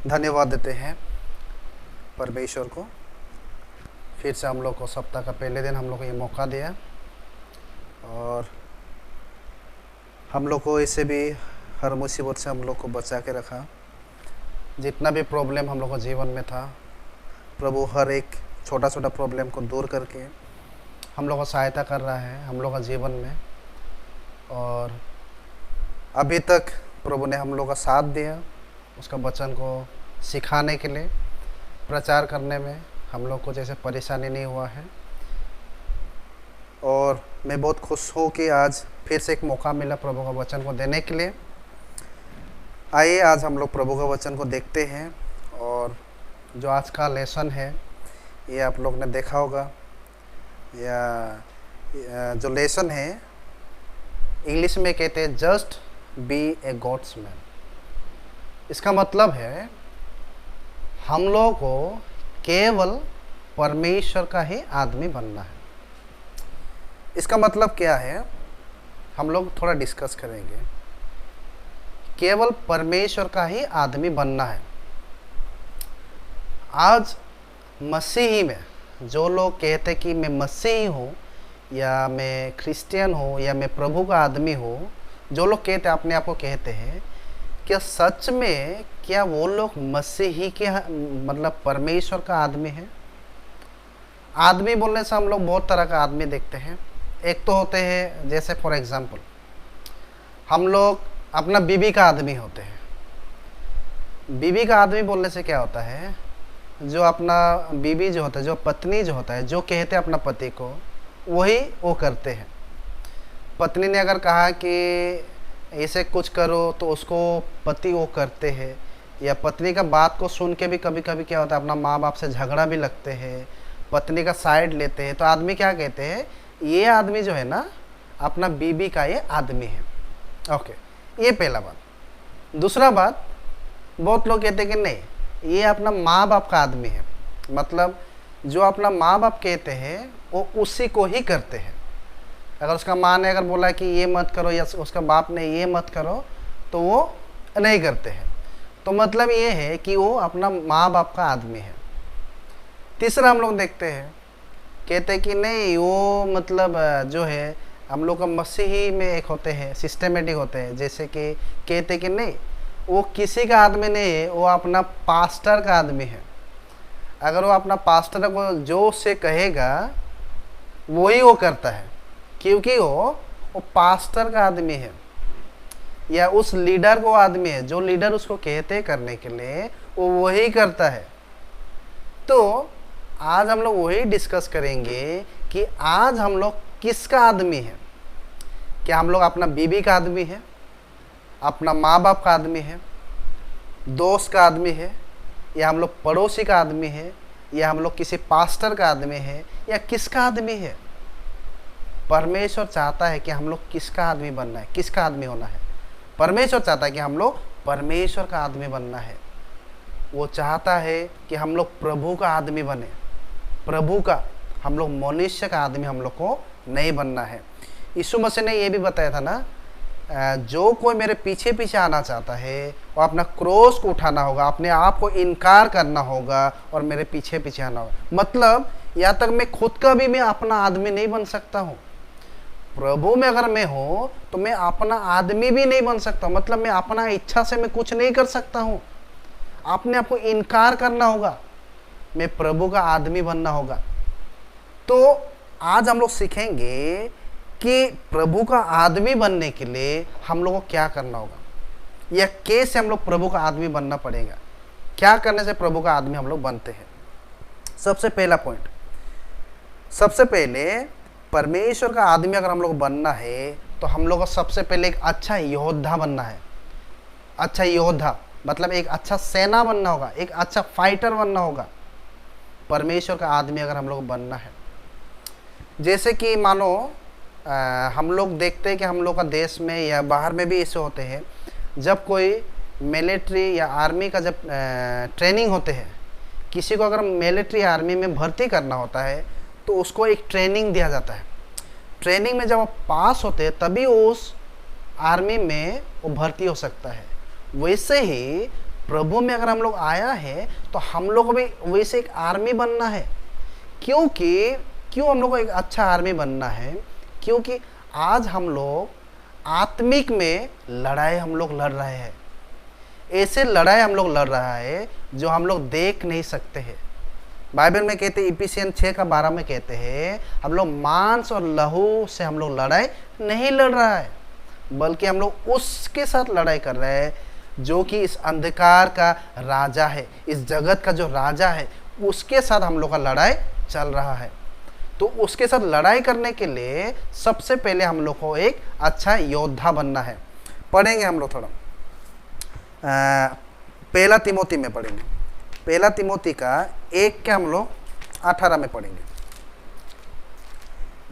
धन्यवाद देते हैं परमेश्वर को। फिर से हम लोग को सप्ताह का पहले दिन हम लोग को ये मौका दिया और हम लोग को इससे भी हर मुसीबत से हम लोग को बचा के रखा। जितना भी प्रॉब्लम हम लोग को जीवन में था, प्रभु हर एक छोटा छोटा प्रॉब्लम को दूर करके हम लोग को सहायता कर रहा है हम लोग का जीवन में। और अभी तक प्रभु ने हम लोग का साथ दिया, उसका वचन को सिखाने के लिए, प्रचार करने में हम लोग को जैसे परेशानी नहीं हुआ है। और मैं बहुत खुश हूँ कि आज फिर से एक मौका मिला प्रभु का वचन को देने के लिए। आइए आज हम लोग प्रभु का वचन को देखते हैं। और जो आज का लेसन है ये आप लोग ने देखा होगा, या जो लेसन है इंग्लिश में कहते हैं just be a god's man. इसका मतलब है हम लोगों को केवल परमेश्वर का ही आदमी बनना है। इसका मतलब क्या है हम लोग थोड़ा डिस्कस करेंगे। केवल परमेश्वर का ही आदमी बनना है। आज मसीही में जो लोग कहते कि मैं मसीही हूँ या मैं क्रिश्चियन हूँ या मैं प्रभु का आदमी हूँ, जो लोग कहते अपने आप को कहते हैं, क्या सच में क्या वो लोग मसीही के मतलब परमेश्वर का आदमी है? आदमी बोलने से हम लोग बहुत तरह का आदमी देखते हैं। एक तो होते हैं जैसे फॉर एग्जांपल हम लोग अपना बीवी का आदमी होते हैं। बीवी का आदमी बोलने से क्या होता है, जो अपना बीवी जो होता है, जो पत्नी जो होता है, जो कहते हैं अपना पति को वही वो करते हैं। पत्नी ने अगर कहा कि ऐसे कुछ करो तो उसको पति वो करते हैं। या पत्नी का बात को सुन के भी कभी कभी क्या होता है अपना माँ बाप से झगड़ा भी लगते हैं, पत्नी का साइड लेते हैं। तो आदमी क्या कहते हैं, ये आदमी जो है ना अपना बीवी का ये आदमी है। ओके, ये पहला बात। दूसरा बात, बहुत लोग कहते हैं कि नहीं ये अपना माँ बाप का आदमी है। मतलब जो अपना माँ बाप कहते हैं वो उसी को ही करते हैं। अगर उसका माँ ने अगर बोला कि ये मत करो या उसका बाप ने ये मत करो तो वो नहीं करते हैं। तो मतलब ये है कि वो अपना माँ बाप का आदमी है। तीसरा हम लोग देखते हैं कहते हैं कि नहीं वो मतलब जो है हम लोग का मसीही में एक होते हैं सिस्टमेटिक होते हैं, जैसे कि कहते हैं कि नहीं वो किसी का आदमी नहीं है, वो अपना पास्टर का आदमी है। अगर वो अपना पास्टर को जो से कहेगा वही वो करता है, क्योंकि वो पास्टर का आदमी है या उस लीडर को आदमी है। जो लीडर उसको कहते करने के लिए वो वही करता है। तो आज हम लोग वही डिस्कस करेंगे कि आज हम लोग किसका आदमी है। क्या हम लोग अपना बीवी का आदमी है, अपना माँ बाप का आदमी है, दोस्त का आदमी है, या हम लोग पड़ोसी का आदमी है, या हम लोग किसी पास्टर का आदमी है, या किसका आदमी है? परमेश्वर चाहता है कि हम लोग किसका आदमी बनना है, किसका आदमी होना है। परमेश्वर चाहता है कि हम लोग परमेश्वर का आदमी बनना है। वो चाहता है कि हम लोग प्रभु का आदमी बने, प्रभु का। हम लोग मनुष्य का आदमी हम लोग को नहीं बनना है। यीशु मसीह ने ये भी बताया था ना, जो कोई मेरे पीछे पीछे आना चाहता है वो अपना क्रोस को उठाना होगा, अपने आप को इनकार करना होगा और मेरे पीछे पीछे आना होगा। मतलब यहाँ तक मैं खुद का भी मैं अपना आदमी नहीं बन सकता हूँ। प्रभु में अगर मैं हूँ तो मैं अपना आदमी भी नहीं बन सकता। मतलब मैं अपना इच्छा से मैं कुछ नहीं कर सकता हूँ। अपने आप को इनकार करना होगा, मैं प्रभु का आदमी बनना होगा। तो आज हम लोग सीखेंगे कि प्रभु का आदमी बनने के लिए हम लोगों को क्या करना होगा, या कैसे हम लोग प्रभु का आदमी बनना पड़ेगा, क्या करने से प्रभु का आदमी हम लोग बनते हैं। सबसे पहला पॉइंट, सबसे पहले परमेश्वर का आदमी अगर हम लोग बनना है तो हम लोग को सबसे पहले एक अच्छा योद्धा बनना है। अच्छा योद्धा मतलब एक अच्छा सेना बनना होगा, एक अच्छा फाइटर बनना होगा। परमेश्वर का आदमी अगर हम लोग बनना है, जैसे कि मानो हम लोग देखते हैं कि हम लोग का देश में या बाहर में भी ऐसे होते हैं, जब कोई मिलिट्री या आर्मी का जब ट्रेनिंग होते हैं, किसी को अगर मिलिट्री आर्मी में भर्ती करना होता है तो उसको एक ट्रेनिंग दिया जाता है। ट्रेनिंग में जब आप पास होते हैं तभी उस आर्मी में वो भर्ती हो सकता है। वैसे ही प्रभु में अगर हम लोग आया है तो हम लोग को भी वैसे एक आर्मी बनना है। क्यों हम लोग को एक अच्छा आर्मी बनना है? क्योंकि आज हम लोग आत्मिक में लड़ाई हम लोग लड़ रहे हैं। ऐसे लड़ाई हम लोग लड़ रहा है जो हम लोग देख नहीं सकते हैं। बाइबल में कहते हैं, इफिसियन 6:12 में कहते हैं, हम लोग मांस और लहू से हम लोग लड़ाई नहीं लड़ रहा है, बल्कि हम लोग उसके साथ लड़ाई कर रहे हैं जो कि इस अंधकार का राजा है, इस जगत का जो राजा है, उसके साथ हम लोग का लड़ाई चल रहा है। तो उसके साथ लड़ाई करने के लिए सबसे पहले हम लोग को एक अच्छा योद्धा बनना है। पढ़ेंगे हम लोग थोड़ा, पहला तिमोथी में पढ़ेंगे। पहला तिमोथी का 1 के हम लोग 18 में पढ़ेंगे।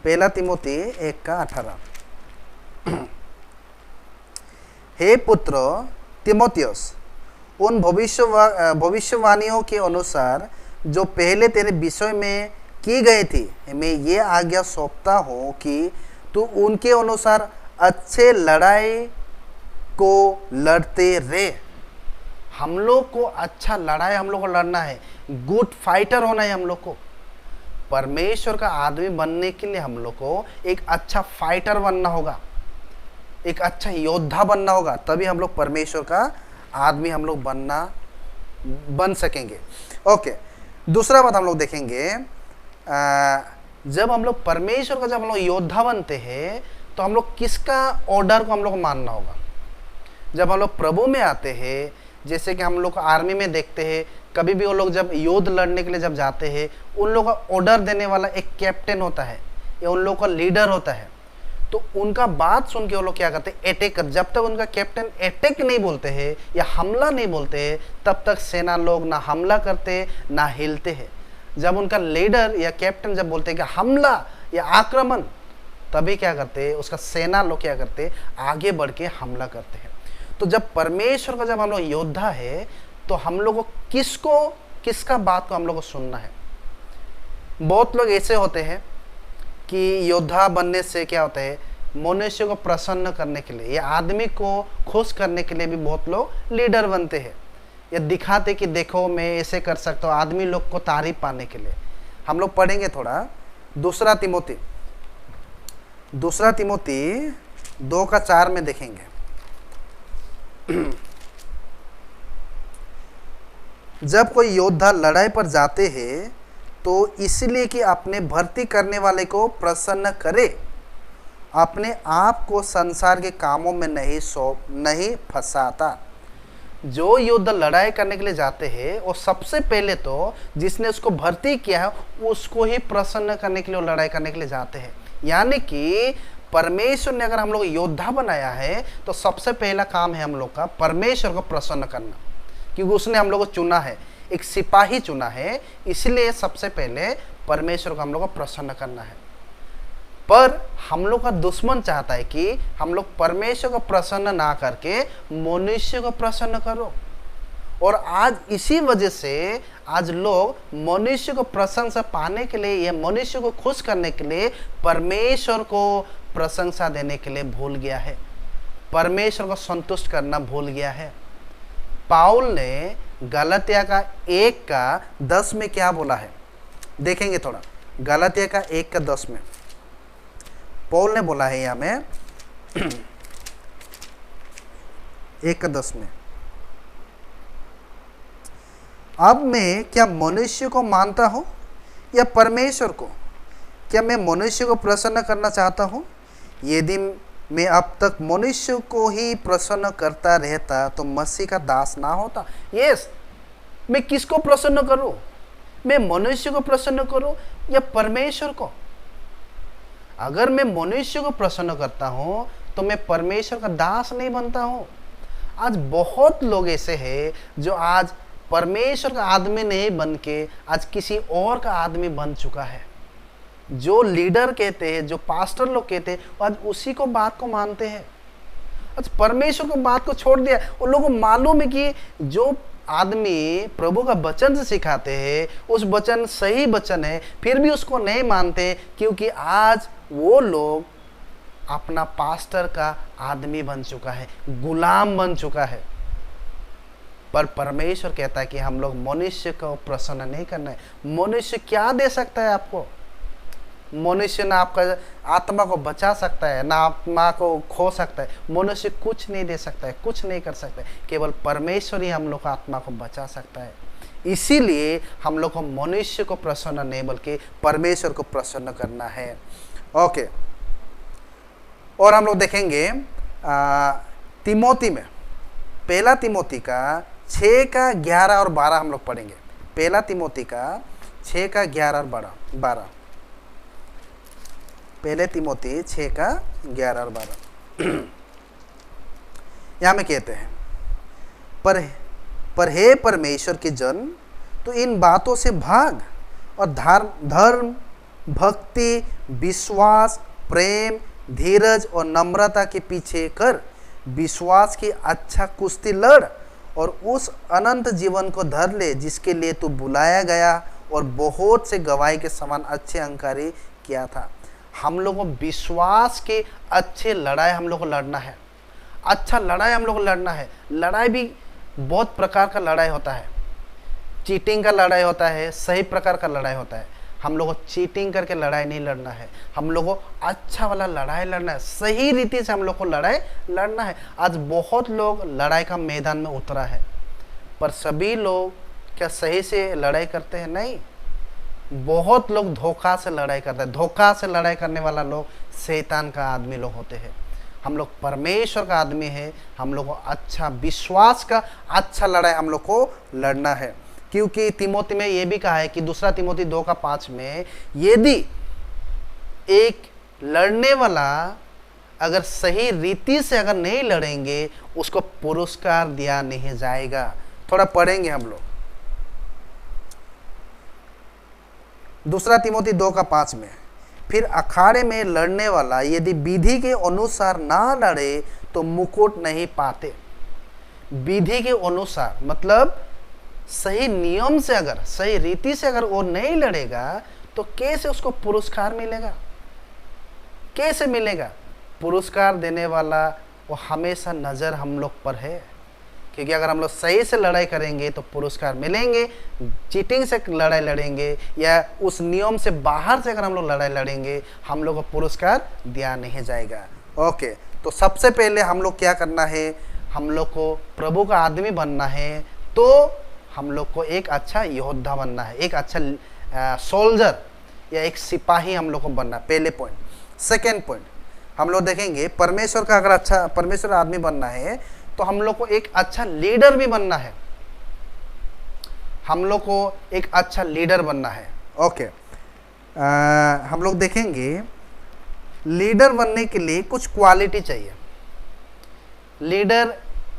पहला तिमोथी 1 का 18। हे पुत्र तिमोथियस, उन भविष्यवाणियों के अनुसार जो पहले तेरे विषय में की गई थी, मैं ये आज्ञा सौंपता हूँ कि तू उनके अनुसार अच्छे लड़ाई को लड़ते रहे। हम लोग को अच्छा लड़ाई हम लोग को लड़ना है, गुड फाइटर होना है हम लोग को। परमेश्वर का आदमी बनने के लिए हम लोग को एक अच्छा फाइटर बनना होगा, एक अच्छा योद्धा बनना होगा, तभी हम लोग परमेश्वर का आदमी हम लोग बन सकेंगे। ओके, दूसरा बात हम लोग देखेंगे, जब हम लोग परमेश्वर का जब हम लोग योद्धा बनते हैं तो हम लोग किसका ऑर्डर को हम लोग को मानना होगा। जब हम लोग प्रभु में आते हैं, जैसे कि हम लोग आर्मी में देखते हैं, कभी भी वो लोग जब युद्ध लड़ने के लिए जब जाते हैं, उन लोगों का ऑर्डर देने वाला एक कैप्टन होता है या उन लोगों का लीडर होता है। तो उनका बात सुन के वो लोग क्या करते हैं, अटैक कर। जब तक उनका कैप्टन अटैक नहीं बोलते हैं या हमला नहीं बोलते हैं, तब तक सेना लोग ना हमला करते ना हिलते हैं। जब उनका लीडर या कैप्टन जब बोलते हैं कि हमला या आक्रमण, तभी क्या करते हैं, उसका सेना लोग क्या करते हैं, आगे बढ़ के हमला करते हैं। तो जब परमेश्वर का जब हम लोग योद्धा है तो हम लोग को किसका बात को हम लोग को सुनना है। बहुत लोग ऐसे होते हैं कि योद्धा बनने से क्या होता है, मनुष्य को प्रसन्न करने के लिए या आदमी को खुश करने के लिए भी बहुत लोग लीडर बनते हैं, या दिखाते कि देखो मैं ऐसे कर सकता हूँ, आदमी लोग को तारीफ पाने के लिए। हम लोग पढ़ेंगे थोड़ा दूसरा तिमोथी 2 का 4 में देखेंगे। जब कोई योद्धा लड़ाई पर जाते हैं तो इसलिए कि अपने भर्ती करने वाले को प्रसन्न करे, अपने आप को संसार के कामों में नहीं फंसाता। जो योद्धा लड़ाई करने के लिए जाते हैं वो सबसे पहले तो जिसने उसको भर्ती किया है उसको ही प्रसन्न करने के लिए वो लड़ाई करने के लिए जाते हैं। यानी कि परमेश्वर ने अगर हम लोग योद्धा बनाया है तो सबसे पहला काम है हम लोग का परमेश्वर को प्रसन्न करना, क्योंकि उसने हम लोग को चुना है, एक सिपाही चुना है, इसलिए सबसे पहले परमेश्वर को हम लोग को प्रसन्न करना है। पर हम लोग का दुश्मन चाहता है कि हम लोग परमेश्वर को प्रसन्न ना करके मनुष्य को प्रसन्न करो। और आज इसी वजह से आज लोग मनुष्य को प्रशंसा पाने के लिए या मनुष्य को खुश करने के लिए परमेश्वर को प्रशंसा देने के लिए भूल गया है, परमेश्वर को संतुष्ट करना भूल गया है। पाउल ने गलातिया का 1 का 10 में क्या बोला है, देखेंगे थोड़ा। गलातिया का 1 का 10 में पौल ने बोला है यहाँ में 1 का 10 में, अब मैं क्या मनुष्य को मानता हूँ या परमेश्वर को? क्या मैं मनुष्य को प्रसन्न करना चाहता हूँ? यदि मैं अब तक मनुष्य को ही प्रसन्न करता रहता तो मसीह का दास ना होता। यस, मैं किसको प्रसन्न करूं? मैं मनुष्य को प्रसन्न करूं या परमेश्वर को? अगर मैं मनुष्य को प्रसन्न करता हूं तो मैं परमेश्वर का दास नहीं बनता हूं। आज बहुत लोग ऐसे हैं जो आज परमेश्वर का आदमी नहीं बन के आज किसी और का आदमी बन चुका है। जो लीडर कहते हैं, जो पास्टर लोग कहते हैं, आज उसी को बात को मानते हैं। आज परमेश्वर को बात को छोड़ दिया। उन लोगों को मालूम है कि जो आदमी प्रभु का वचन से सिखाते हैं उस वचन सही वचन है, फिर भी उसको नहीं मानते, क्योंकि आज वो लोग अपना पास्टर का आदमी बन चुका है, गुलाम बन चुका है। पर परमेश्वर कहता है कि हम लोग मनुष्य को प्रसन्न नहीं करना है। मनुष्य क्या दे सकता है आपको? मनुष्य ना आपका आत्मा को बचा सकता है, ना आत्मा को खो सकता है। मनुष्य कुछ नहीं दे सकता है, कुछ नहीं कर सकता है। केवल परमेश्वर ही हम लोग को आत्मा को बचा सकता है। इसीलिए हम लोग को मनुष्य को प्रसन्न नहीं बल्कि परमेश्वर को प्रसन्न करना है। ओके, और हम लोग देखेंगे तिमोथी में, पहला तिमोथी का 6 का 11 और 12 हम लोग पढ़ेंगे। पहला तिमोथी का 6 का 11 और 12। पहले तिमोथी 6 का 11 और 12 यहाँ में कहते हैं, पर हे परमेश्वर के जन, तो इन बातों से भाग और धर्म, भक्ति, विश्वास, प्रेम, धीरज और नम्रता के पीछे कर विश्वास की अच्छा कुश्ती लड़ और उस अनंत जीवन को धर ले जिसके लिए तू बुलाया गया और बहुत से गवाही के समान अच्छे अंकारी किया था। हम लोग को विश्वास के अच्छे लड़ाई हम लोग को लड़ना है। अच्छा लड़ाई हम लोग को लड़ना है। लड़ाई भी बहुत प्रकार का लड़ाई होता है। चीटिंग का लड़ाई होता है, सही प्रकार का लड़ाई होता है। हम लोग को चीटिंग करके लड़ाई नहीं लड़ना है। हम लोग को अच्छा वाला लड़ाई लड़ना है, सही रीति से हम लोग को लड़ाई लड़ना है। आज बहुत लोग लड़ाई का मैदान में उतरा है, पर सभी लोग क्या सही से लड़ाई करते हैं? नहीं, बहुत लोग धोखा से लड़ाई करते हैं। धोखा से लड़ाई करने वाला लोग शैतान का आदमी लोग होते हैं। हम लोग परमेश्वर का आदमी है। हम लोग को अच्छा विश्वास का अच्छा लड़ाई हम लोग को लड़ना है, क्योंकि तिमोथी में ये भी कहा है कि दूसरा तिमोथी 2 का 5 में, यदि एक लड़ने वाला अगर सही रीति से अगर नहीं लड़ेंगे उसको पुरस्कार दिया नहीं जाएगा। थोड़ा पढ़ेंगे हम लोग। दूसरा तिमोथी 2 का 5 में, फिर अखाड़े में लड़ने वाला यदि विधि के अनुसार ना लड़े तो मुकुट नहीं पाते। विधि के अनुसार मतलब सही नियम से, अगर सही रीति से अगर वो नहीं लड़ेगा तो कैसे उसको पुरस्कार मिलेगा? कैसे मिलेगा? पुरस्कार देने वाला वो हमेशा नज़र हम लोग पर है, क्योंकि अगर हम लोग सही से लड़ाई करेंगे तो पुरस्कार मिलेंगे। चीटिंग से लड़ाई लड़ेंगे या उस नियम से बाहर से अगर हम लोग लड़ाई लड़ेंगे, हम लोग को पुरस्कार दिया नहीं जाएगा। ओके, तो सबसे पहले हम लोग क्या करना है? हम लोग को प्रभु का आदमी बनना है, तो हम लोग को एक अच्छा योद्धा बनना है, एक अच्छा सोल्जर या एक सिपाही हम लोग को बनना है। पहले पॉइंट। सेकेंड पॉइंट हम लोग देखेंगे, परमेश्वर का अगर अच्छा परमेश्वर आदमी बनना है तो हम लोग को एक अच्छा लीडर भी बनना है। हम लोग को एक अच्छा लीडर बनना है। ओके, हम लोग देखेंगे लीडर बनने के लिए कुछ क्वालिटी चाहिए। लीडर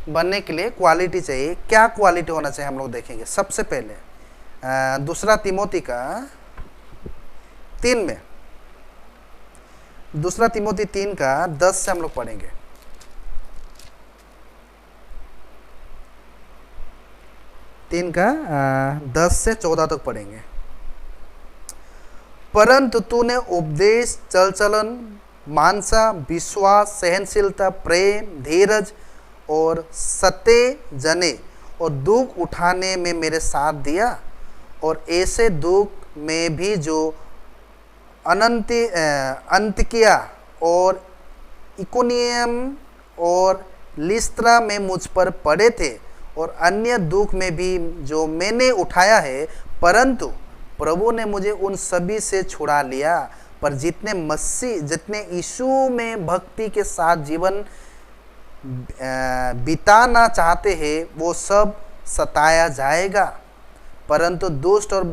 बनने के लिए क्वालिटी चाहिए। क्या क्वालिटी होना चाहिए हम लोग देखेंगे। सबसे पहले दूसरा तिमोथी का 3 में, दूसरा तिमोथी 3 का 10 से हम लोग पढ़ेंगे। 3 का 10 से 14 तक पढ़ेंगे। परंतु तूने उपदेश, चल चलन, मानसा, विश्वास, सहनशीलता, प्रेम, धीरज और सत्य जने और दुख उठाने में मेरे साथ दिया, और ऐसे दुख में भी जो अंतिकिया और इकोनियम और लिस्त्रा में मुझ पर पड़े थे, और अन्य दुख में भी जो मैंने उठाया है, परंतु प्रभु ने मुझे उन सभी से छुड़ा लिया। पर जितने यीशु में भक्ति के साथ जीवन बिताना चाहते हैं वो सब सताया जाएगा, परंतु दुष्ट और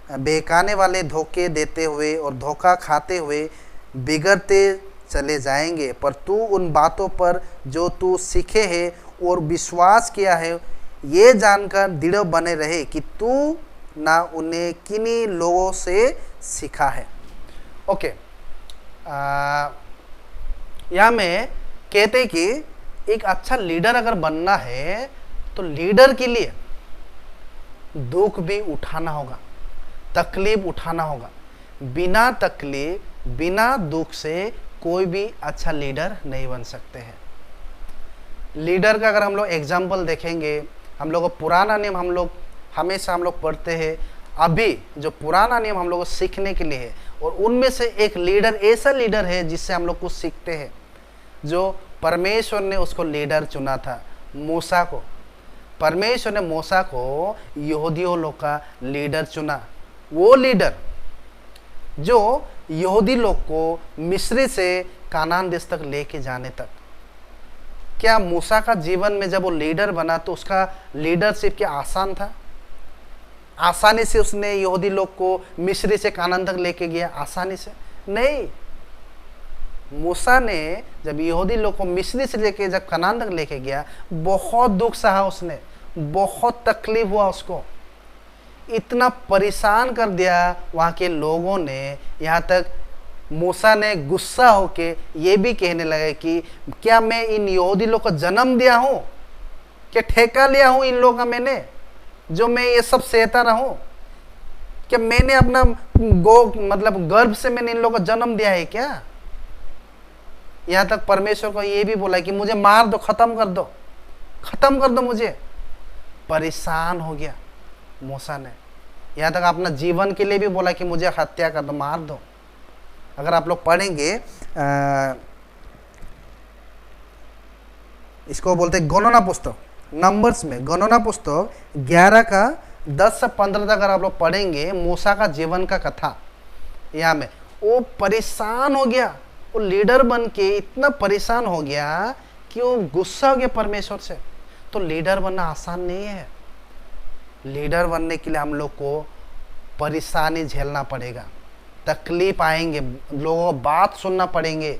बहकाने वाले धोखे देते हुए और धोखा खाते हुए बिगड़ते चले जाएंगे। पर तू उन बातों पर जो तू सीखे है और विश्वास किया है, ये जानकर दृढ़ बने रहे कि तू ना उन्हें किन्हीं लोगों से सीखा है। ओके, यहाँ में कहते कि एक अच्छा लीडर अगर बनना है तो लीडर के लिए दुख भी उठाना होगा, तकलीफ उठाना होगा। बिना तकलीफ, बिना दुख से कोई भी अच्छा लीडर नहीं बन सकते हैं। लीडर का अगर हम लोग एग्जाम्पल देखेंगे हम लोग को पुराना नियम हम लोग हमेशा हम लोग पढ़ते हैं। अभी जो पुराना नियम हम लोग को सीखने के लिए है, और उनमें से एक लीडर ऐसा लीडर है जिससे हम लोग कुछ सीखते हैं, जो परमेश्वर ने उसको लीडर चुना था, मूसा को। परमेश्वर ने मूसा को यहूदियों लोग का लीडर चुना। वो लीडर जो यहूदी लोग को मिस्र से कानान देश तक लेके जाने तक। क्या मूसा का जीवन में जब वो लीडर बना तो उसका लीडरशिप क्या आसान था? आसानी से उसने यहूदी लोग को मिस्र से कानान तक लेके गया? आसानी से नहीं। मूसा ने जब यहूदी लोग को मिस्र से लेके जब कनान तक लेके गया, बहुत दुख सहा उसने, बहुत तकलीफ हुआ उसको, इतना परेशान कर दिया वहाँ के लोगों ने। यहाँ तक मूसा ने गुस्सा होके ये भी कहने लगे कि क्या मैं इन यहूदी लोग को जन्म दिया हूँ? क्या ठेका लिया हूँ इन लोगों का मैंने, जो मैं ये सब सहता रहूं? क्या मैंने अपना मतलब गर्भ से मैंने इन लोगों को जन्म दिया है क्या? यहां तक परमेश्वर को ये भी बोला कि मुझे मार दो, खत्म कर दो मुझे। परेशान हो गया मूसा ने। यहां तक अपना जीवन के लिए भी बोला कि मुझे हत्या कर दो, मार दो। अगर आप लोग पढ़ेंगे इसको बोलते हैं गणना पुस्तक, नंबर्स में गणना पुस्तक 11 का 10 से 15 तक अगर आप लोग पढ़ेंगे मूसा का जीवन का कथा, यहाँ में वो परेशान हो गया। वो लीडर बन के इतना परेशान हो गया कि वो गुस्सा हो गया परमेश्वर से। तो लीडर बनना आसान नहीं है। लीडर बनने के लिए हम लोग को परेशानी झेलना पड़ेगा, तकलीफ आएंगे, लोगों को बात सुनना पड़ेंगे,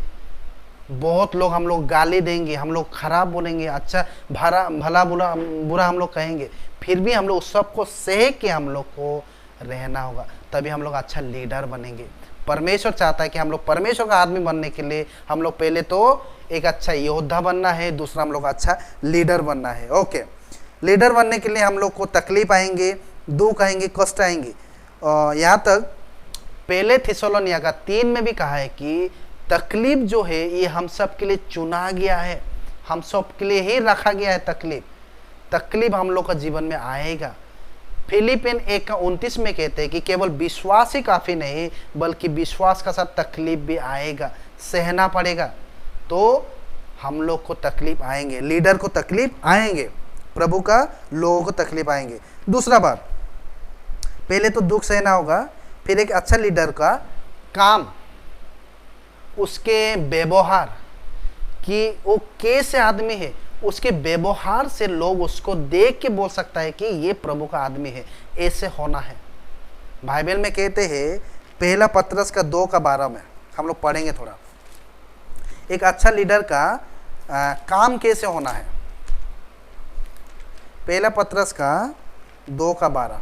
बहुत लोग हम लोग गाली देंगे, हम लोग खराब बोलेंगे, अच्छा भला बुरा हम लोग कहेंगे, फिर भी हम लोग सबको सह के हम लोग को रहना होगा, तभी हम लोग अच्छा लीडर बनेंगे। परमेश्वर चाहता है कि हम लोग परमेश्वर का आदमी बनने के लिए हम लोग पहले तो एक अच्छा योद्धा बनना है, दूसरा हम लोग अच्छा लीडर बनना है। ओके, लीडर बनने के लिए हम लोग को तकलीफ आएंगे, दुख आएंगे, कष्ट आएंगे। यहाँ तक पहले थिस्सलुनीकियों का 3 में भी कहा है कि तकलीफ जो है ये हम सब के लिए चुना गया है, हम सब के लिए ही रखा गया है। तकलीफ हम लोग का जीवन में आएगा। फिलिपियन 1:29 में कहते हैं कि केवल विश्वास ही काफ़ी नहीं, बल्कि विश्वास का साथ तकलीफ भी आएगा, सहना पड़ेगा। तो हम लोग को तकलीफ आएंगे, लीडर को तकलीफ आएंगे, प्रभु का लोगों को तकलीफ आएंगे। दूसरा बात, पहले तो दुख सहना होगा, फिर एक अच्छा लीडर का काम, उसके व्यवहार कि वो कैसे आदमी है, उसके व्यवहार से लोग उसको देख के बोल सकता है कि ये प्रभु का आदमी है, ऐसे होना है। बाइबल में कहते हैं पहला पतरस का 2:12 में हम लोग पढ़ेंगे थोड़ा, एक अच्छा लीडर का काम कैसे होना है। पहला पतरस का 2:12,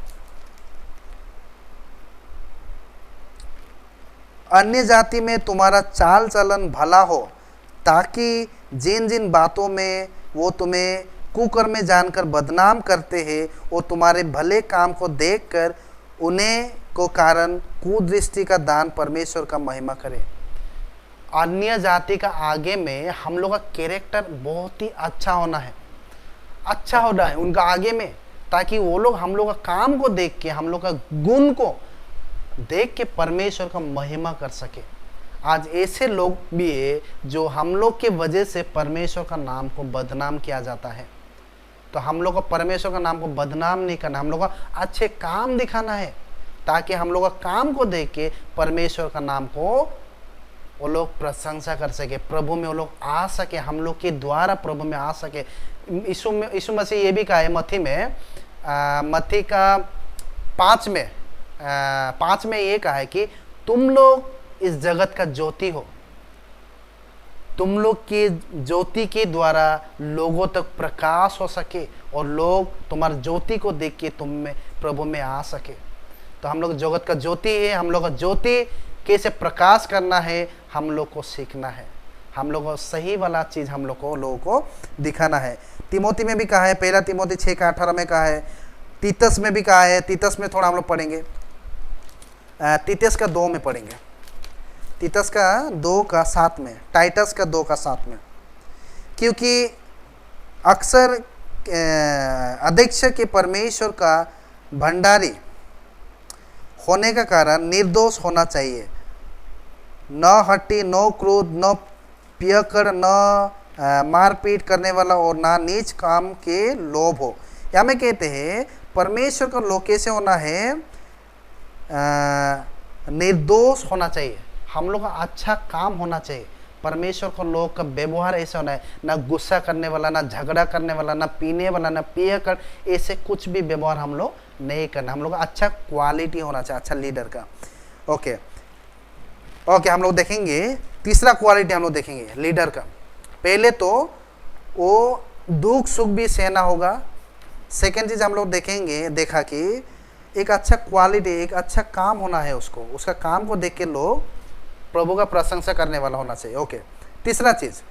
अन्य जाति में तुम्हारा चाल चलन भला हो, ताकि जिन जिन बातों में वो तुम्हें कुकर्म में जानकर बदनाम करते हैं, वो तुम्हारे भले काम को देखकर उन्हें को कारण कुदृष्टि का दान परमेश्वर का महिमा करे। अन्य जाति का आगे में हम लोग का कैरेक्टर बहुत ही अच्छा होना है, अच्छा होना है उनका आगे में, ताकि वो लोग हम लोग का काम को देख के, हम लोग का गुण को देख के परमेश्वर का महिमा कर सके। आज ऐसे लोग भी है जो हम लोग के वजह से परमेश्वर का नाम को बदनाम किया जाता है। तो हम लोग को परमेश्वर का नाम को बदनाम नहीं करना, हम लोग को अच्छे काम दिखाना है, ताकि हम लोग का काम को देख के परमेश्वर का नाम को वो लोग प्रशंसा कर सके, प्रभु में वो लोग आ सके, हम लोग के द्वारा प्रभु में आ सके। यीशु मसीह ये भी कहा है मत्ती का 5 में ये कहा है कि तुम लोग इस जगत का ज्योति हो, तुम लोग की ज्योति के द्वारा लोगों तक प्रकाश हो सके और लोग तुम्हारी ज्योति को देख के तुम में प्रभु में आ सके। तो हम लोग जगत का ज्योति है, हम लोग का ज्योति कैसे प्रकाश करना है हम लोग को सीखना है, हम लोग को सही वाला चीज़ हम लोग को लोगों को दिखाना है। तिमोथी में भी कहा है, पहला तिमोथी 6:18 में कहा है, तीतस में भी कहा है। तीतस में थोड़ा हम लोग पढ़ेंगे, तीतस का 2 में पढ़ेंगे, तीतस का 2:7 में, टाइटस का 2:7 में। क्योंकि अक्सर अध्यक्ष के परमेश्वर का भंडारी होने का कारण निर्दोष होना चाहिए, न हट्टी, न क्रोध, न पियकर, न मारपीट करने वाला और ना नीच काम के लोभ हो। या में कहते हैं परमेश्वर का लोग कैसे होना है, निर्दोष होना चाहिए, हम लोग का अच्छा काम होना चाहिए। परमेश्वर को लोग का व्यवहार ऐसा होना है, ना गुस्सा करने वाला, ना झगड़ा करने वाला, ना पीने वाला, ना पिए कर, ऐसे कुछ भी व्यवहार हम लोग नहीं करना। हम लोग का अच्छा क्वालिटी होना चाहिए अच्छा लीडर का। ओके ओके, हम लोग देखेंगे तीसरा क्वालिटी हम लोग देखेंगे लीडर का। पहले तो वो दुख सुख भी सहना होगा। सेकेंड चीज हम लोग देखेंगे, देखा कि एक अच्छा क्वालिटी, एक अच्छा काम होना है उसको, उसका काम को देख के लोग प्रभु का प्रशंसा करने वाला होना चाहिए। ओके, तीसरा चीज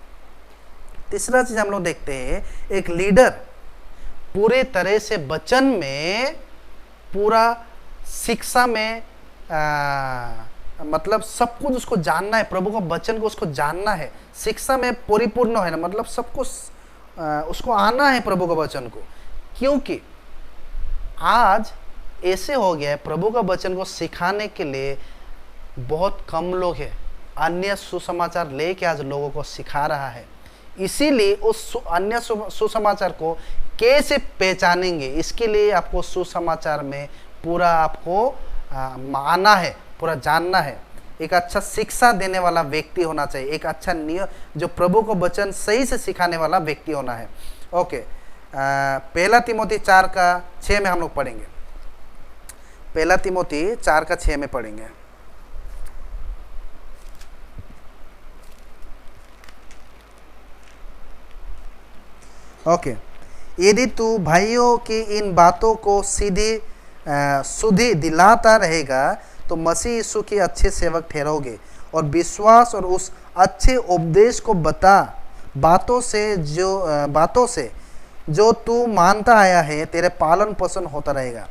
हम लोग देखते हैं, एक लीडर पूरे तरह से वचन में, पूरा शिक्षा में, मतलब सब कुछ उसको जानना है, प्रभु का वचन को उसको जानना है, शिक्षा में परिपूर्ण है ना, मतलब सब कुछ उसको आना है प्रभु का वचन को। क्योंकि आज ऐसे हो गया है, प्रभु का वचन को सिखाने के लिए बहुत कम लोग हैं। अन्य सुसमाचार लेके आज लोगों को सिखा रहा है। इसीलिए उस अन्य सुसमाचार को कैसे पहचानेंगे, इसके लिए आपको सुसमाचार में पूरा आपको आना है, पूरा जानना है। एक अच्छा शिक्षा देने वाला व्यक्ति होना चाहिए, एक अच्छा नियम जो प्रभु को वचन सही से सिखाने वाला व्यक्ति होना है। ओके, पहला तिमोथी 4:6 में हम लोग पढ़ेंगे। पहला तिमोथी 4:6 में पढ़ेंगे। ओके, यदि तू भाइयों की इन बातों को सीधी सुधि दिलाता रहेगा तो मसीह यीशु के अच्छे सेवक ठहरोगे और विश्वास और उस अच्छे उपदेश को बातों से जो तू मानता आया है तेरे पालन पोषण होता रहेगा।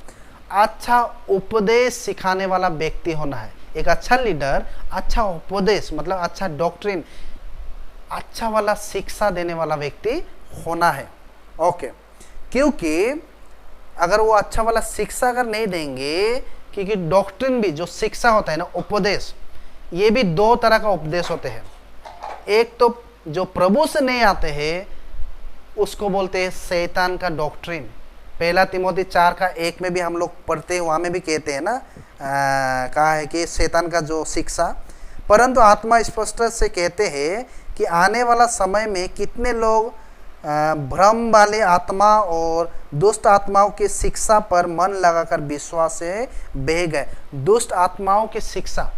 अच्छा उपदेश सिखाने वाला व्यक्ति होना है। एक अच्छा लीडर अच्छा उपदेश मतलब अच्छा डॉक्ट्रिन, अच्छा वाला शिक्षा देने वाला व्यक्ति होना है। ओके, क्योंकि अगर वो अच्छा वाला शिक्षा अगर नहीं देंगे, क्योंकि डॉक्ट्रिन भी जो शिक्षा होता है ना, उपदेश, ये भी दो तरह का उपदेश होते हैं। एक तो जो प्रभु से नहीं आते हैं उसको बोलते हैं शैतान का डॉक्ट्रिन। पहला तिमोथी 4:1 में भी हम लोग पढ़ते हैं, वहाँ में भी कहते हैं ना, कहा है कि शैतान का जो शिक्षा। परंतु आत्मा स्पष्ट से कहते हैं कि आने वाला समय में कितने लोग भ्रम वाले आत्मा और दुष्ट आत्माओं की शिक्षा पर मन लगाकर विश्वास से बह गए। दुष्ट आत्माओं की शिक्षा,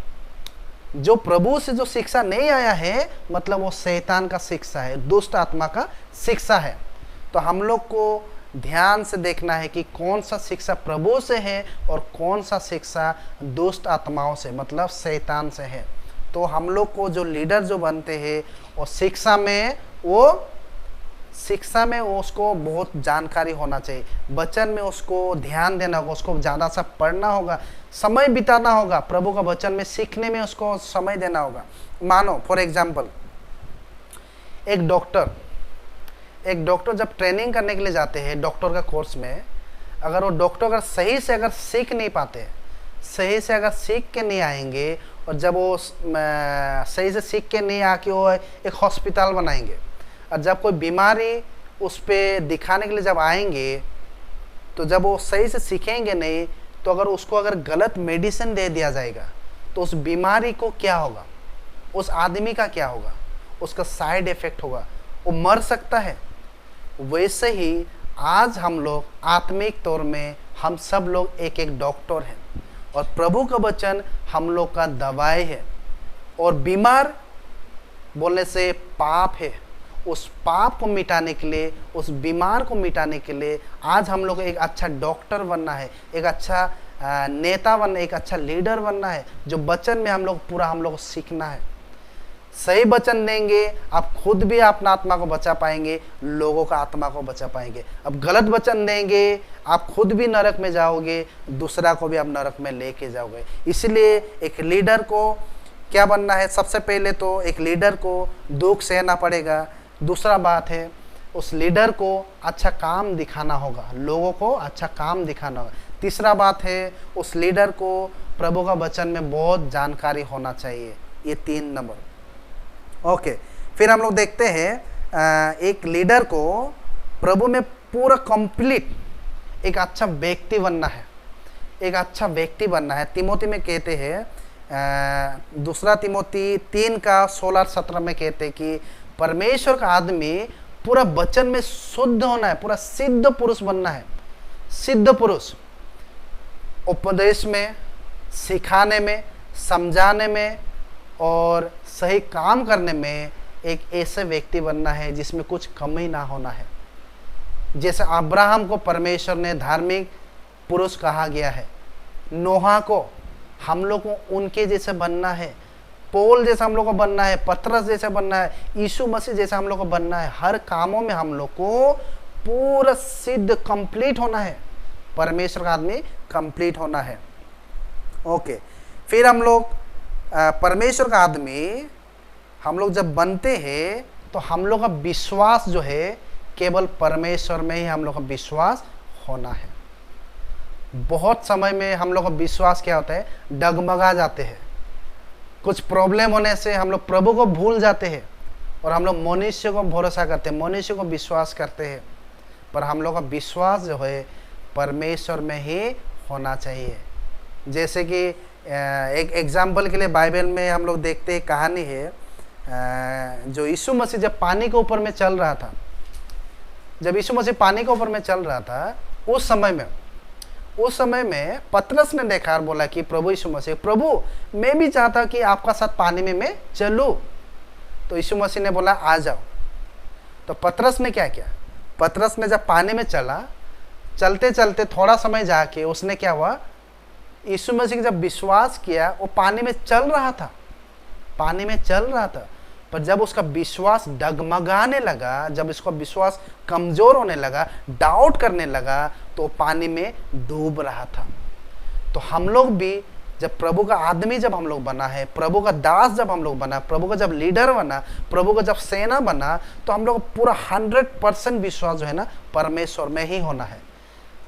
जो प्रभु से जो शिक्षा नहीं आया है, मतलब वो शैतान का शिक्षा है, दुष्ट आत्मा का शिक्षा है। तो हम लोग को ध्यान से देखना है कि कौन सा शिक्षा प्रभु से है और कौन सा शिक्षा दुष्ट आत्माओं से मतलब शैतान से है। तो हम लोग को जो लीडर जो बनते हैं और शिक्षा में उसको बहुत जानकारी होना चाहिए, वचन में उसको ध्यान देना होगा, उसको ज़्यादा सा पढ़ना होगा, समय बिताना होगा, प्रभु का वचन में सीखने में उसको समय देना होगा। मानो फॉर एग्जाम्पल एक डॉक्टर जब ट्रेनिंग करने के लिए जाते हैं डॉक्टर का कोर्स में, अगर वो डॉक्टर अगर सही से अगर सीख नहीं पाते, सही से अगर सीख के नहीं आएंगे, और जब वो सही से सीख के नहीं आके वो एक हॉस्पिटल बनाएंगे, और जब कोई बीमारी उस पर दिखाने के लिए जब आएंगे, तो जब वो सही से सीखेंगे नहीं, तो अगर उसको अगर गलत मेडिसिन दे दिया जाएगा तो उस बीमारी को क्या होगा, उस आदमी का क्या होगा, उसका साइड इफेक्ट होगा, वो मर सकता है। वैसे ही आज हम लोग आत्मिक तौर में हम सब लोग एक एक डॉक्टर हैं, और प्रभु का वचन हम लोग का दवाई है। और बीमार बोलने से पाप है, उस पाप को मिटाने के लिए, उस बीमार को मिटाने के लिए आज हम लोग को एक अच्छा डॉक्टर बनना है, एक अच्छा नेता बनना, एक अच्छा लीडर बनना है, जो वचन में हम लोग को सीखना है। सही वचन देंगे, आप खुद भी अपना आत्मा को बचा पाएंगे, लोगों का आत्मा को बचा पाएंगे। अब गलत वचन देंगे, आप खुद भी नरक में जाओगे, दूसरा को भी आप नरक में लेके जाओगे। इसलिए एक लीडर को क्या बनना है, सबसे पहले तो एक लीडर को दुख सहना पड़ेगा। दूसरा बात है उस लीडर को अच्छा काम दिखाना होगा, लोगों को अच्छा काम दिखाना होगा। तीसरा बात है, उस लीडर को प्रभु का वचन में बहुत जानकारी होना चाहिए। ये 3 नंबर। ओके, फिर हम लोग देखते हैं एक लीडर को प्रभु में पूरा कंप्लीट एक अच्छा व्यक्ति बनना है, एक अच्छा व्यक्ति बनना है। तिमोथी में कहते हैं, दूसरा तिमोथी 3:16-17 में कहते हैं कि परमेश्वर का आदमी पूरा वचन में शुद्ध होना है, पूरा सिद्ध पुरुष बनना है। सिद्ध पुरुष उपदेश में, सिखाने में, समझाने में और सही काम करने में एक ऐसे व्यक्ति बनना है जिसमें कुछ कमी ना होना है। जैसे अब्राहम को परमेश्वर ने धार्मिक पुरुष कहा गया है, नोहा को हम लोग को उनके जैसे बनना है, पौल जैसा हम लोग को बनना है, पतरस जैसा बनना है, यीशु मसीह जैसा हम लोग को बनना है। हर कामों में हम लोग को पूरा सिद्ध कंप्लीट होना है, परमेश्वर का आदमी कंप्लीट होना है। ओके, फिर हम लोग परमेश्वर का आदमी हम लोग जब बनते हैं तो हम लोग का विश्वास जो है केवल परमेश्वर में ही हम लोग का विश्वास होना है। बहुत समय में हम लोग का विश्वास क्या होता है, डगमगा जाते हैं। कुछ प्रॉब्लम होने से हम लोग प्रभु को भूल जाते हैं और हम लोग मनुष्य को भरोसा करते हैं, मनुष्य को विश्वास करते हैं। पर हम लोग का विश्वास जो है परमेश्वर में ही होना चाहिए। जैसे कि एक एग्जाम्पल के लिए बाइबल में हम लोग देखते हैं, कहानी है, जो यीशु मसीह जब पानी के ऊपर में चल रहा था, जब यीशु मसीह पानी के ऊपर में चल रहा था, उस समय में पतरस ने देखा और बोला कि प्रभु यीशु मसीह, प्रभु मैं भी चाहता कि आपका साथ पानी में मैं चलूं। तो यीशु मसीह ने बोला आ जाओ। तो पतरस ने क्या किया, पतरस ने जब पानी में चला, चलते चलते थोड़ा समय जाके उसने क्या हुआ, यीशु मसीह जब विश्वास किया, वो पानी में चल रहा था, पानी में चल रहा था। पर जब उसका विश्वास डगमगाने लगा, जब इसका विश्वास कमजोर होने लगा, डाउट करने लगा, तो पानी में डूब रहा था। तो हम लोग भी जब प्रभु का आदमी जब हम लोग बना है, प्रभु का दास जब हम लोग बना, प्रभु का जब लीडर बना, प्रभु का जब सेना बना, तो हम लोग पूरा 100% विश्वास जो है ना परमेश्वर में ही होना है।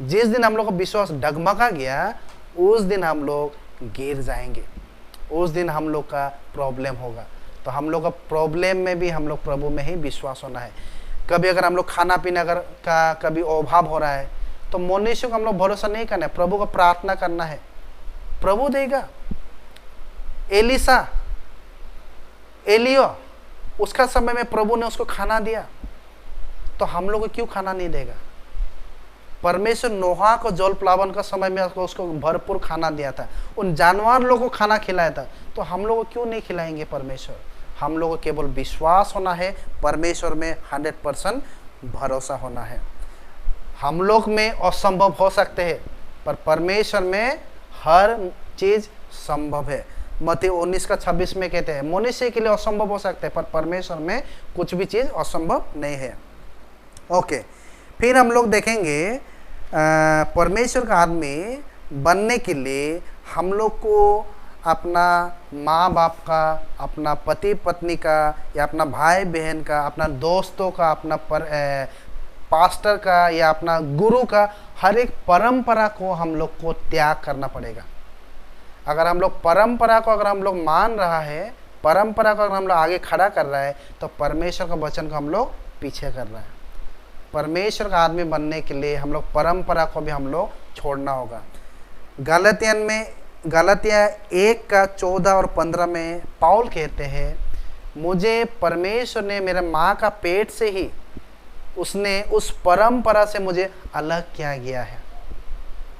जिस दिन हम लोग का विश्वास डगमगा गया, उस दिन हम लोग गिर जाएंगे, उस दिन हम लोग का प्रॉब्लम होगा। तो हम लोग का प्रॉब्लम में भी हम लोग प्रभु में ही विश्वास होना है। कभी अगर हम लोग खाना पीना अगर का कभी अभाव हो रहा है, तो मनुष्य को हम लोग भरोसा नहीं करना है, प्रभु को प्रार्थना करना है, प्रभु देगा। एलियो उसका समय में प्रभु ने उसको खाना दिया, तो हम लोग को क्यों खाना नहीं देगा। परमेश्वर नोहा को जल प्लावन का समय में उसको भरपूर खाना दिया था, उन जानवर लोगों को खाना खिलाया था, तो हम लोग को क्यों नहीं खिलाएंगे परमेश्वर। हम लोग को केवल विश्वास होना है, परमेश्वर में 100% भरोसा होना है। हम लोग में असंभव हो सकते हैं, पर परमेश्वर में हर चीज संभव है। मत्ती 19:26 में कहते हैं, मनुष्य के लिए असंभव हो सकते हैं, पर परमेश्वर में कुछ भी चीज असंभव नहीं है। ओके, फिर हम लोग देखेंगे परमेश्वर का आदमी बनने के लिए हम लोग को अपना माँ बाप का, अपना पति पत्नी का, या अपना भाई बहन का, अपना दोस्तों का, अपना पास्टर का, या अपना गुरु का, हर एक परंपरा को हम लोग को त्याग करना पड़ेगा। अगर हम लोग परंपरा को अगर हम लोग मान रहा है, परंपरा को अगर हम लोग आगे खड़ा कर रहा है, तो परमेश्वर का वचन को हम लोग पीछे कर रहा है। परमेश्वर का आदमी बनने के लिए हम लोग परंपरा को भी हम लोग छोड़ना होगा। गलातिया 1:14 और 15 में पौल कहते हैं, मुझे परमेश्वर ने मेरे माँ का पेट से ही उसने उस परंपरा से मुझे अलग किया गया है।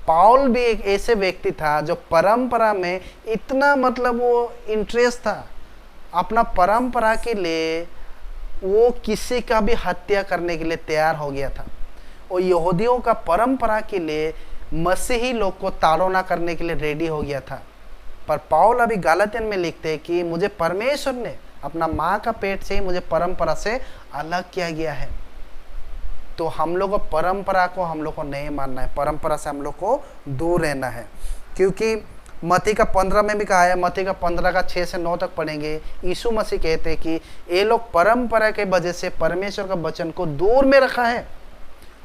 पौल भी एक ऐसे व्यक्ति था जो परंपरा में इतना मतलब वो इंटरेस्ट था, अपना परंपरा के लिए वो किसी का भी हत्या करने के लिए तैयार हो गया था। और यहूदियों का परंपरा के लिए मसीही लोग को ताड़ना करने के लिए रेडी हो गया था। पर पौल अभी गलातियन में लिखते हैं कि मुझे परमेश्वर ने अपना माँ का पेट से ही मुझे परंपरा से अलग किया गया है। तो हम लोग को परंपरा को हम लोग को नहीं मानना है, परंपरा से हम लोग को दूर रहना है, क्योंकि मत्ती का 15 में भी कहा है, मत्ती का 15 का 6 से 9 तक पढ़ेंगे। यीशु मसीह कहते हैं कि ये लोग परंपरा के वजह से परमेश्वर का वचन को दूर में रखा है।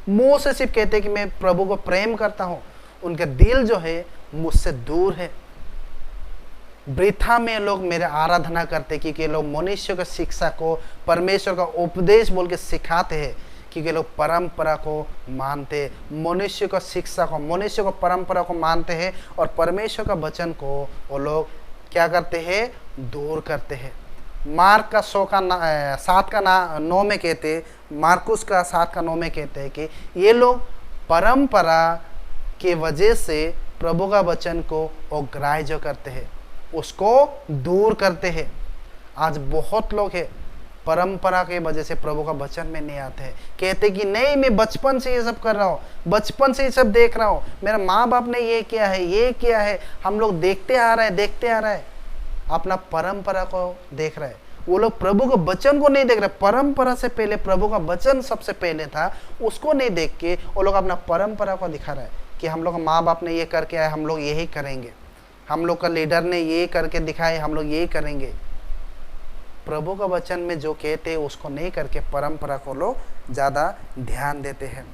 मुंह से सिर्फ कहते हैं कि मैं प्रभु को प्रेम करता हूं, उनका दिल जो है मुझसे दूर है। वृथा में लोग मेरे आराधना करते क्योंकि लोग मनुष्य की शिक्षा को परमेश्वर का उपदेश बोल के सिखाते हैं, क्योंकि लोग परंपरा को मानते, मनुष्य का शिक्षा को, मनुष्य को परंपरा को मानते हैं और परमेश्वर का वचन को वो लोग क्या करते हैं, दूर करते हैं। मार्क का 7 का 9 में कहते, मार्कुस का 7 का 9 में कहते हैं कि ये लोग परंपरा के वजह से प्रभु का वचन को अग्राह्य जो करते हैं, उसको दूर करते हैं। आज बहुत लोग हैं परंपरा के वजह से प्रभु का वचन में नहीं आते हैं, कहते कि नहीं मैं बचपन से ये सब कर रहा हूँ, बचपन से ये सब देख रहा हूँ, मेरे माँ बाप ने ये किया है, ये किया है, हम लोग देखते आ रहे हैं, अपना परंपरा को देख रहे हैं। वो लोग प्रभु के वचन को नहीं देख रहे। परंपरा से पहले प्रभु का वचन सबसे पहले था, उसको नहीं देख के वो लोग अपना परंपरा को दिखा रहे हैं कि हम लोग माँ बाप ने ये करके आए, हम लोग यही करेंगे, हम लोग का लीडर ने ये करके दिखाए, हम लोग यही करेंगे। प्रभु का वचन में जो कहते हैं उसको नहीं करके परंपरा को लोग ज़्यादा ध्यान देते हैं।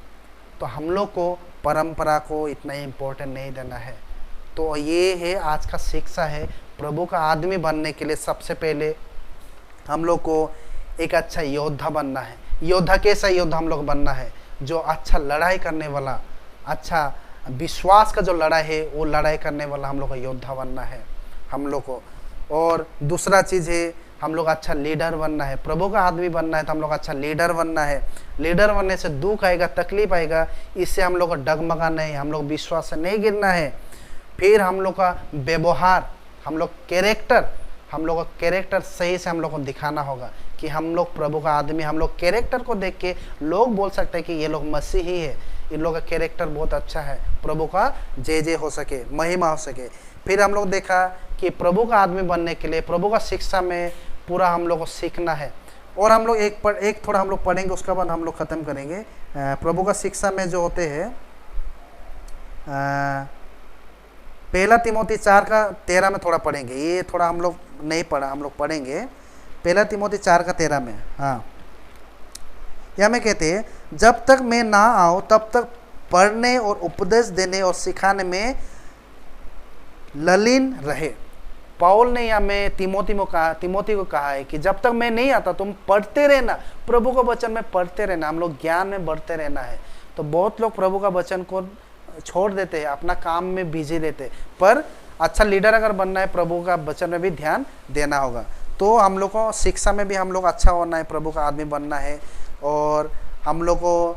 तो हम लोग को परंपरा को इतना इम्पोर्टेंट नहीं देना है। तो ये है आज का शिक्षा है। प्रभु का आदमी बनने के लिए सबसे पहले हम लोग को एक अच्छा योद्धा बनना है। योद्धा कैसा योद्धा हम लोग बनना है? जो अच्छा लड़ाई करने वाला, अच्छा विश्वास का जो लड़ाई है वो लड़ाई करने वाला हम लोग का योद्धा बनना है हम लोग को। और दूसरा चीज़ है हम लोग अच्छा लीडर बनना है। प्रभु का आदमी बनना है तो हम लोग अच्छा लीडर बनना है। लीडर बनने से दुख आएगा, तकलीफ आएगा, इससे हम लोग को डगमगाना है, हम लोग विश्वास से नहीं गिरना है। फिर हम लोग का व्यवहार, हम लोग का कैरेक्टर सही से हम लोग को दिखाना होगा कि हम लोग प्रभु का आदमी। हम लोग कैरेक्टर को देख के लोग बोल सकते हैं कि ये लोग मसीही है, इन लोगों का कैरेक्टर बहुत अच्छा है, प्रभु का जय जय हो सके, महिमा हो सके। फिर हम लोग देखा कि प्रभु का आदमी बनने के लिए प्रभु का शिक्षा में पूरा हम लोग को सीखना है। और हम लोग एक थोड़ा हम लोग पढ़ेंगे, उसके बाद हम लोग ख़त्म करेंगे। प्रभु का शिक्षा में जो होते हैं, पहला तिमोथी 4 का 13 में थोड़ा पढ़ेंगे। ये थोड़ा हम लोग नहीं पढ़ा, हम लोग पढ़ेंगे पहला तिमोथी 4 का 13 में। हाँ, यह में कहते हैं, जब तक मैं ना आऊँ तब तक पढ़ने और उपदेश देने और सिखाने में ललीन रहे। पौल ने हमें तिमोथी को कहा है कि जब तक मैं नहीं आता तुम पढ़ते रहना, प्रभु का वचन में पढ़ते रहना, हम लोग ज्ञान में बढ़ते रहना है। तो बहुत लोग प्रभु का वचन को छोड़ देते हैं, अपना काम में बिजी रहते हैं। पर अच्छा लीडर अगर बनना है, प्रभु का वचन में भी ध्यान देना होगा। तो हम लोग को शिक्षा में भी हम लोग अच्छा होना है, प्रभु का आदमी बनना है। और हम लोग को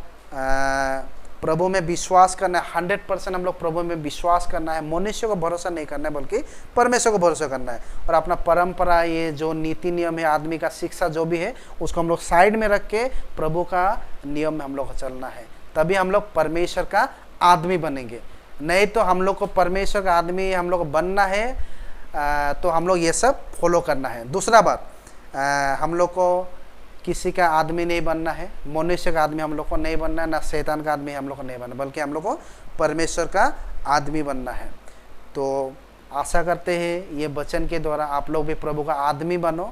प्रभु में विश्वास करना है, 100% हम लोग प्रभु में विश्वास करना है। मनुष्य को भरोसा नहीं करना है बल्कि परमेश्वर को भरोसा करना है। और अपना परंपरा, ये जो नीति नियम है, आदमी का शिक्षा जो भी है, उसको हम लोग साइड में रख के प्रभु का नियम में हम लोग को चलना है। तभी हम लोग परमेश्वर का आदमी बनेंगे। नहीं तो हम लोग को परमेश्वर का आदमी हम लोग को बनना है तो हम लोग ये सब फॉलो करना है। दूसरा बात, हम लोग को किसी का आदमी नहीं बनना है, मनुष्य का आदमी हम लोग को नहीं बनना है, ना शैतान का आदमी हम लोग को नहीं बनना, बल्कि हम लोग को परमेश्वर का आदमी बनना है। तो आशा करते हैं ये वचन के द्वारा आप लोग भी प्रभु का आदमी बनो।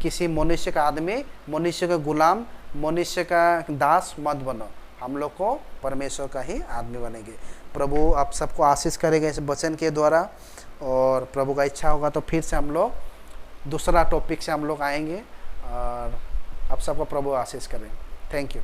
किसी मनुष्य का आदमी, मनुष्य का गुलाम, मनुष्य का दास मत बनो। हम लोग को परमेश्वर का ही आदमी बनेंगे। प्रभु आप सबको आशीष करेगा इस वचन के द्वारा। और प्रभु का इच्छा होगा तो फिर से हम लोग दूसरा टॉपिक से हम लोग आएंगे। और आप सबको प्रभु आशीष करें। Thank you.